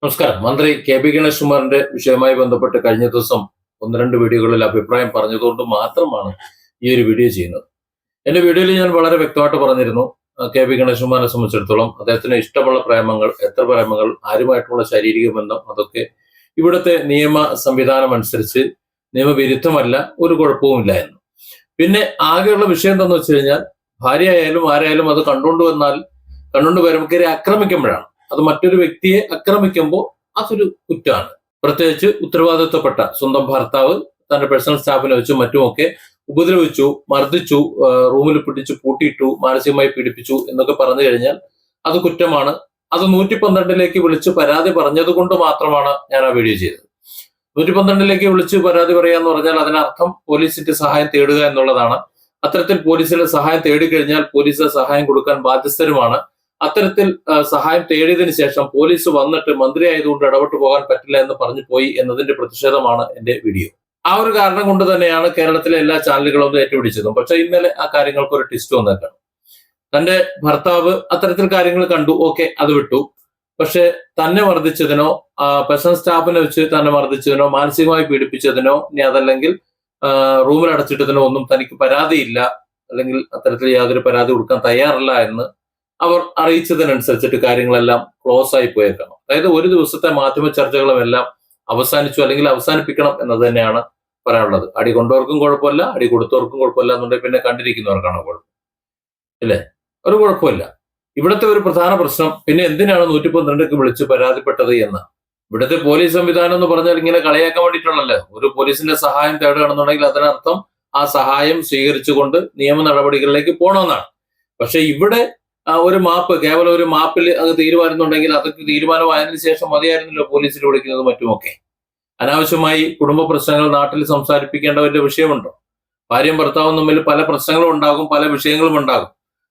നമസ്കാരം. മന്ത്രി K P Ganesh കുമാറിന്റെ വിഷയവുമായി ബന്ധപ്പെട്ട് കഴിഞ്ഞ ദിവസം ഒന്ന് രണ്ട് വീഡിയോകളിൽ അഭിപ്രായം പറഞ്ഞതുകൊണ്ട് മാത്രമാണ് ഈ ഒരു വീഡിയോ ചെയ്യുന്നത്. എന്റെ വീഡിയോയിൽ ഞാൻ വളരെ വ്യക്തമായിട്ട് പറഞ്ഞിരുന്നു, കെ പി ഗണേഷ് കുമാറിനെ സംബന്ധിച്ചിടത്തോളം അദ്ദേഹത്തിന് ഇഷ്ടമുള്ള പ്രേമങ്ങൾ, എത്ര പ്രേമങ്ങൾ, ആരുമായിട്ടുള്ള ശാരീരിക ബന്ധം, അതൊക്കെ ഇവിടുത്തെ നിയമ സംവിധാനം അനുസരിച്ച് നിയമവിരുദ്ധമല്ല, ഒരു കുഴപ്പവുമില്ല എന്ന്. പിന്നെ ആകെയുള്ള വിഷയം എന്താണെന്ന് വെച്ച് കഴിഞ്ഞാൽ, ഭാര്യയായാലും ആരായാലും അത് കണ്ടുകൊണ്ട് വരുമ്പോൾ ആക്രമിക്കുമ്പോഴാണ്, അത് മറ്റൊരു വ്യക്തിയെ ആക്രമിക്കുമ്പോൾ അതൊരു കുറ്റമാണ്. പ്രത്യേകിച്ച് ഉത്തരവാദിത്വപ്പെട്ട സ്വന്തം ഭർത്താവ് തന്റെ പേഴ്സണൽ സ്റ്റാഫിനെ വെച്ചും മറ്റുമൊക്കെ ഉപദ്രവിച്ചു, മർദ്ദിച്ചു, റൂമിൽ പിടിച്ചു പൂട്ടിയിട്ടു, മാനസികമായി പീഡിപ്പിച്ചു എന്നൊക്കെ പറഞ്ഞു കഴിഞ്ഞാൽ അത് കുറ്റമാണ്. അത് 112ലേക്ക് വിളിച്ച് പരാതി പറഞ്ഞത് കൊണ്ട് മാത്രമാണ് ഞാൻ ആ വീഡിയോ ചെയ്തത്. 112ലേക്ക് വിളിച്ച് പരാതി പറയാന്ന് പറഞ്ഞാൽ അതിനർത്ഥം പോലീസിന്റെ സഹായം തേടുക എന്നുള്ളതാണ്. അത്തരത്തിൽ പോലീസിന്റെ സഹായം തേടിക്കഴിഞ്ഞാൽ പോലീസ് സഹായം കൊടുക്കാൻ ബാധ്യസ്ഥരുമാണ്. അത്തരത്തിൽ സഹായം തേടിയതിനു ശേഷം പോലീസ് വന്നിട്ട് മന്ത്രി ആയതുകൊണ്ട് ഇടപെട്ടു പോകാൻ പറ്റില്ല എന്ന് പറഞ്ഞു പോയി എന്നതിന്റെ പ്രതിഷേധമാണ് എന്റെ വീഡിയോ. ആ ഒരു കാരണം കൊണ്ട് തന്നെയാണ് കേരളത്തിലെ എല്ലാ ചാനലുകളും ഏറ്റുപിടിച്ചതും. പക്ഷെ ഇന്നലെ ആ കാര്യങ്ങൾക്ക് ഒരു ട്വിസ്റ്റ് വന്നേക്കാണ്. തന്റെ ഭർത്താവ് അത്തരത്തിൽ കാര്യങ്ങൾ കണ്ടു, ഓക്കെ, അത് വിട്ടു. പക്ഷെ തന്നെ മർദ്ദിച്ചതിനോ, പേഴ്സണൽ സ്റ്റാഫിനെ വെച്ച് തന്നെ മർദ്ദിച്ചതിനോ, മാനസികമായി പീഡിപ്പിച്ചതിനോ, ഇനി അതല്ലെങ്കിൽ റൂമിൽ അടച്ചിട്ടതിനോ ഒന്നും തനിക്ക് പരാതിയില്ല, അല്ലെങ്കിൽ അത്തരത്തിൽ യാതൊരു പരാതി കൊടുക്കാൻ തയ്യാറല്ല എന്ന് അവർ അറിയിച്ചതിനനുസരിച്ചിട്ട് കാര്യങ്ങളെല്ലാം ക്ലോസ് ആയി പോയേക്കണം. അതായത് ഒരു ദിവസത്തെ മാധ്യമ ചർച്ചകളും എല്ലാം അവസാനിച്ചു, അല്ലെങ്കിൽ അവസാനിപ്പിക്കണം എന്നത് തന്നെയാണ് പറയാനുള്ളത്. അടി കൊണ്ടവർക്കും കുഴപ്പമില്ല, അടി കൊടുത്തവർക്കും കുഴപ്പമില്ല എന്നുണ്ടെങ്കിൽ പിന്നെ കണ്ടിരിക്കുന്നവർക്കാണ് കുഴപ്പം, അല്ലേ? ഒരു കുഴപ്പമില്ല. ഇവിടുത്തെ ഒരു പ്രധാന പ്രശ്നം പിന്നെ എന്തിനാണ് 112ക്ക് വിളിച്ച് പരാതിപ്പെട്ടത് എന്ന്. ഇവിടുത്തെ പോലീസ് സംവിധാനം എന്ന് പറഞ്ഞാൽ ഇങ്ങനെ കളയാക്കാൻ വേണ്ടിയിട്ടുള്ളല്ലോ. ഒരു പോലീസിന്റെ സഹായം തേടുകയാണെന്നുണ്ടെങ്കിൽ അതിനർത്ഥം ആ സഹായം സ്വീകരിച്ചുകൊണ്ട് നിയമ നടപടികളിലേക്ക് പോകണമെന്നാണ്. പക്ഷെ ഇവിടെ ഒരു മാപ്പ്, കേവലം ഒരു മാപ്പിൽ അത് തീരുമാനിക്കുന്നുണ്ടെങ്കിൽ അതൊക്കെ തീരുമാനമായതിനു ശേഷം മതിയായിരുന്നല്ലോ പോലീസിൽ വിളിക്കുന്നത് മറ്റുമൊക്കെ. അനാവശ്യമായി കുടുംബ പ്രശ്നങ്ങൾ നാട്ടിൽ സംസാരിപ്പിക്കേണ്ട വലിയ വിഷയമുണ്ടോ? ഭാര്യയും ഭർത്താവും തമ്മിൽ പല പ്രശ്നങ്ങളും ഉണ്ടാകും, പല വിഷയങ്ങളും ഉണ്ടാകും.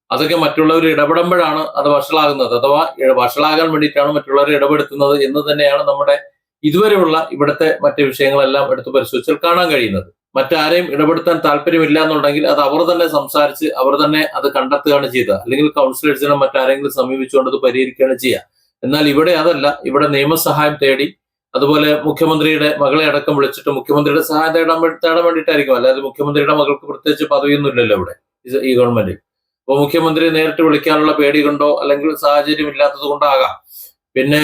അതൊക്കെ മറ്റുള്ളവർ ഇടപെടുമ്പോഴാണ് അത് വഷളാകുന്നത്, അഥവാ വഷളാകാൻ വേണ്ടിയിട്ടാണ് മറ്റുള്ളവർ ഇടപെടുത്തുന്നത് എന്ന് തന്നെയാണ് നമ്മുടെ ഇതുവരെയുള്ള ഇവിടുത്തെ മറ്റു വിഷയങ്ങളെല്ലാം എടുത്തു പരിശോധിച്ചാൽ കാണാൻ കഴിയുന്നത്. മറ്റാരെയും ഇടപെടുത്താൻ താല്പര്യമില്ല എന്നുണ്ടെങ്കിൽ അത് അവർ തന്നെ സംസാരിച്ച് അവർ തന്നെ അത് കണ്ടെത്തുകയാണ് ചെയ്യുക, അല്ലെങ്കിൽ കൗൺസിലേഴ്സിനെ മറ്റാരെങ്കിലും സമീപിച്ചുകൊണ്ട് അത് പരിഹരിക്കുകയാണ് ചെയ്യുക. എന്നാൽ ഇവിടെ അതല്ല. ഇവിടെ നിയമസഹായം തേടി, അതുപോലെ മുഖ്യമന്ത്രിയുടെ മകളെ അടക്കം വിളിച്ചിട്ട് മുഖ്യമന്ത്രിയുടെ സഹായം തേടാൻ വേണ്ടിയിട്ടായിരിക്കും. അല്ലാതെ മുഖ്യമന്ത്രിയുടെ മകൾക്ക് പ്രത്യേകിച്ച് പദവിയൊന്നും ഇല്ലല്ലോ ഇവിടെ ഈ ഗവൺമെന്റിൽ. അപ്പോൾ മുഖ്യമന്ത്രി നേരിട്ട് വിളിക്കാനുള്ള പേടി കൊണ്ടോ അല്ലെങ്കിൽ സാഹചര്യം ഇല്ലാത്തത് കൊണ്ടാകാം. പിന്നെ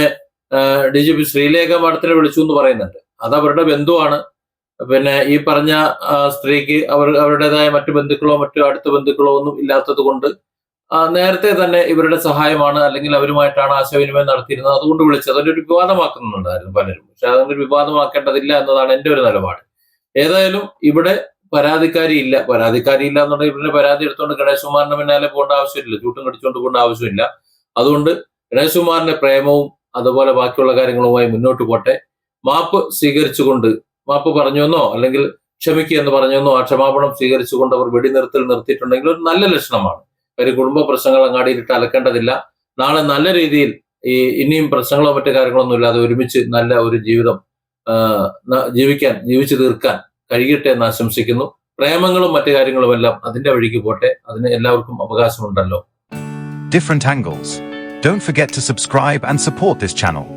DGP ശ്രീലേഖ മാഡത്തിനെ വിളിച്ചു എന്ന് പറയുന്നുണ്ട്. അത് അവരുടെ ബന്ധുവാണ്. പിന്നെ ഈ പറഞ്ഞ സ്ത്രീക്ക് അവരുടേതായ മറ്റു ബന്ധുക്കളോ മറ്റു അടുത്ത ബന്ധുക്കളോ ഒന്നും ഇല്ലാത്തത് കൊണ്ട് നേരത്തെ തന്നെ ഇവരുടെ സഹായമാണ്, അല്ലെങ്കിൽ അവരുമായിട്ടാണ് ആശയവിനിമയം നടത്തിയിരുന്നത്, അതുകൊണ്ട് വിളിച്ചത്. അതൊരു വിവാദമാക്കുന്നുണ്ടായിരുന്നു പലരും. പക്ഷെ അതൊരു വിവാദമാക്കേണ്ടതില്ല എന്നതാണ് എന്റെ ഒരു നിലപാട്. ഏതായാലും ഇവിടെ പരാതിക്കാരി ഇല്ല എന്നുണ്ടെങ്കിൽ ഇവരുടെ പരാതി എടുത്തുകൊണ്ട് ഗണേഷ് കുമാറിന്റെ പിന്നാലെ പോകേണ്ട ആവശ്യമില്ല, ചൂട്ടും കടിച്ചുകൊണ്ട് പോകേണ്ട ആവശ്യമില്ല. അതുകൊണ്ട് ഗണേഷ് കുമാറിന്റെ പ്രേമവും അതുപോലെ ബാക്കിയുള്ള കാര്യങ്ങളുമായി മുന്നോട്ട് പോട്ടെ. മാപ്പ് സ്വീകരിച്ചുകൊണ്ട്, മാപ്പ് പറഞ്ഞുവെന്നോ അല്ലെങ്കിൽ ക്ഷമിക്കുക എന്ന് പറഞ്ഞുവെന്നോ ആ ക്ഷമാപണം സ്വീകരിച്ചുകൊണ്ട് അവർ വെടിനിർത്തൽ നിർത്തിയിട്ടുണ്ടെങ്കിൽ ഒരു നല്ല ലക്ഷണമാണ്. ഒരു കുടുംബ പ്രശ്നങ്ങൾ അങ്ങാടിയിലിട്ട് അലക്കേണ്ടതില്ല. നാളെ നല്ല രീതിയിൽ ഇനിയും പ്രശ്നങ്ങളോ മറ്റു കാര്യങ്ങളൊന്നും ഇല്ലാതെ ഒരുമിച്ച് നല്ല ഒരു ജീവിതം ജീവിച്ചു തീർക്കാൻ കഴിയട്ടെ എന്ന് ആശംസിക്കുന്നു. പ്രേമങ്ങളും മറ്റു കാര്യങ്ങളും എല്ലാം അതിന്റെ വഴിക്ക് പോട്ടെ. അതിന് എല്ലാവർക്കും അവകാശമുണ്ടല്ലോ. Different angles. Don't forget to subscribe and support this channel.